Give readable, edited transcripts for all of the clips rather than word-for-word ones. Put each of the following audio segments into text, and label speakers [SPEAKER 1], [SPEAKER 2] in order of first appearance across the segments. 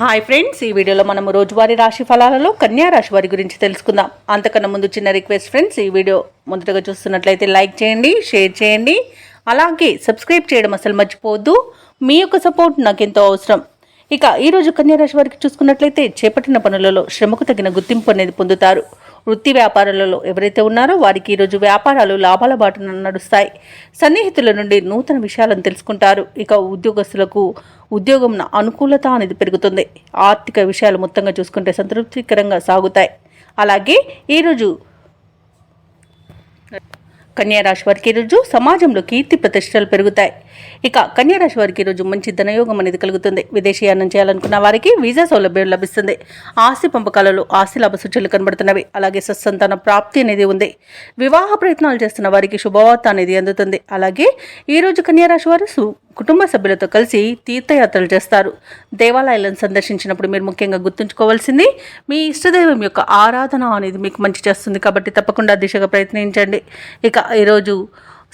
[SPEAKER 1] Hi friends, ఈ వీడియోలో మనము రోజువారీ రాశి ఫలాలలో కన్యా రాశి వారి గురించి తెలుసుకుందాం. అంతకన్నా ముందు చిన్న రిక్వెస్ట్ ఫ్రెండ్స్, ఈ వీడియో మొదటగా చూస్తున్నట్లయితే లైక్ చేయండి, షేర్ చేయండి, అలాగే సబ్స్క్రైబ్ చేయడం అసలు మర్చిపోవద్దు. మీ యొక్క సపోర్ట్ నాకు ఎంతో అవసరం. ఇక ఈరోజు కన్యా రాశి వారికి చూసుకున్నట్లయితే చేపట్టిన పనులలో శ్రమకు తగిన గుర్తింపు అనేది పొందుతారు. వృత్తి వ్యాపారాలలో ఎవరైతే ఉన్నారో వారికి ఈరోజు వ్యాపారాలు లాభాల బాటన నడుస్తాయి. సన్నిహితుల నుండి నూతన విషయాలను తెలుసుకుంటారు. ఇక ఉద్యోగస్తులకు ఉద్యోగం అనుకూలత అనేది పెరుగుతుంది. ఆర్థిక విషయాలు మొత్తంగా చూసుకుంటే సంతృప్తికరంగా సాగుతాయి. అలాగే ఈరోజు కన్యా రాశి వారికి ఈరోజు సమాజంలో కీర్తి ప్రతిష్టలు పెరుగుతాయి. ఇక కన్యా రాశి వారికి ఈరోజు మంచి ధనయోగం అనేది కలుగుతుంది. విదేశీయానం చేయాలనుకున్న వారికి వీసా సౌలభ్యం లభిస్తుంది. ఆస్తి పంపకాలలో ఆస్తి లాభ సూచనలు కనబడుతున్నవి. అలాగే సత్సంతాన ప్రాప్తి అనేది ఉంది. వివాహ ప్రయత్నాలు చేస్తున్న వారికి శుభవార్త అనేది అందుతుంది. అలాగే ఈరోజు కన్యా రాశి వారు కుటుంబ సభ్యులతో కలిసి తీర్థయాత్రలు చేస్తారు. దేవాలయాలను సందర్శించినప్పుడు మీరు ముఖ్యంగా గుర్తుంచుకోవాల్సింది మీ ఇష్టదైవం యొక్క ఆరాధన అనేది మీకు మంచి చేస్తుంది. కాబట్టి తప్పకుండా దిశగా ప్రయత్నించండి. ఇక ఈరోజు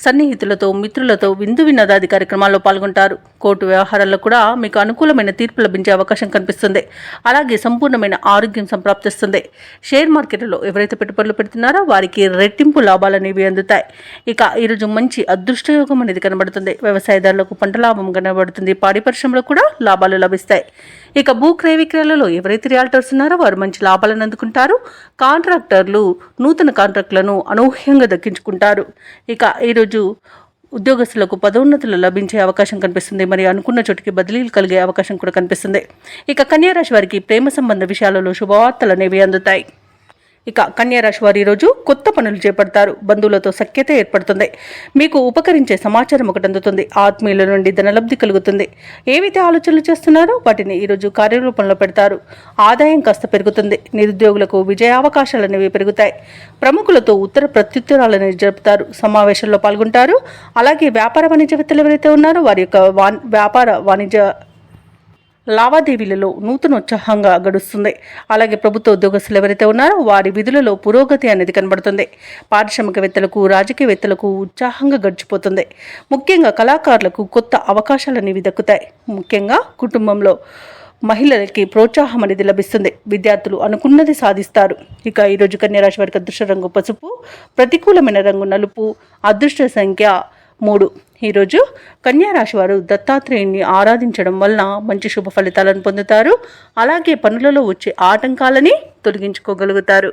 [SPEAKER 1] సన్నిహితులతో మిత్రులతో విందు వినోదాది కార్యక్రమాల్లో పాల్గొంటారు. కోర్టు వ్యవహారాల్లో కూడా మీకు అనుకూలమైన తీర్పు లభించే అవకాశం కనిపిస్తుంది. అలాగే సంపూర్ణమైన ఆరోగ్యం సంప్రాప్తిస్తుంది. షేర్ మార్కెట్లో ఎవరైతే పెట్టుబడులు పెడుతున్నారో వారికి రెట్టింపు లాభాలు అనేవి అందుతాయి. ఇక ఈరోజు మంచి అదృష్టయోగం అనేది కనబడుతుంది. వ్యవసాయదారులకు పంట లాభం కనబడుతుంది. పాడి పరిశ్రమలో కూడా లాభాలు లభిస్తాయి. ఇక భూ క్రయ విక్రయాలలో ఎవరైతే రియాల్టర్స్ ఉన్నారో వారు మంచి లాభాలను అందుకుంటారు. కాంట్రాక్టర్లు నూతన కాంట్రాక్టులను అనూహ్యంగా దక్కించుకుంటారు. ఇక ఈరోజు ఉద్యోగస్తులకు పదోన్నతులు లభించే అవకాశం కనిపిస్తుంది. మరి అనుకున్న చోటికి బదిలీలు కలిగే అవకాశం కూడా కనిపిస్తుంది. ఇక కన్యా రాశి వారికి ప్రేమ సంబంధ విషయాలలో శుభవార్తలు అనేవి అందుతాయి. ఇక కన్యా రాశి వారు ఈరోజు కొత్త పనులు చేపడతారు. బంధువులతో సఖ్యత ఏర్పడుతుంది. మీకు ఉపకరించే సమాచారం ఒకటి అందుతుంది. ఆత్మీయుల నుండి ధనలబ్ధి కలుగుతుంది. ఏవైతే ఆలోచనలు చేస్తున్నారో వాటిని ఈరోజు కార్యరూపంలో పెడతారు. ఆదాయం కాస్త పెరుగుతుంది. నిరుద్యోగులకు విజయావకాశాలు అనేవి పెరుగుతాయి. ప్రముఖులతో ఉత్తర ప్రత్యుత్తరాలు అనేవి జరుపుతారు. సమావేశాల్లో పాల్గొంటారు. అలాగే వ్యాపార వాణిజ్యవేత్తలు ఎవరైతే ఉన్నారో వారి యొక్క వ్యాపార వాణిజ్య లావాదేవీలలో నూతన ఉత్సాహంగా గడుస్తుంది. అలాగే ప్రభుత్వ ఉద్యోగస్తులు ఎవరైతే ఉన్నారో వారి విధులలో పురోగతి అనేది కనబడుతుంది. పారిశ్రామికవేత్తలకు రాజకీయవేత్తలకు ఉత్సాహంగా గడిచిపోతుంది. ముఖ్యంగా కళాకారులకు కొత్త అవకాశాలు అనేవి దక్కుతాయి. ముఖ్యంగా కుటుంబంలో మహిళలకి ప్రోత్సాహం అనేది లభిస్తుంది. విద్యార్థులు అనుకున్నది సాధిస్తారు. ఇక ఈరోజు కన్యా రాశి వారికి అదృష్ట రంగు పసుపు, ప్రతికూలమైన రంగు నలుపు, అదృష్ట సంఖ్య 3. ఈరోజు కన్యా రాశి వారు దత్తాత్రేయుని ఆరాధించడం వలన మంచి శుభ ఫలితాలను పొందుతారు. అలాగే పనులలో వచ్చే ఆటంకాలని తొలగించుకోగలుగుతారు.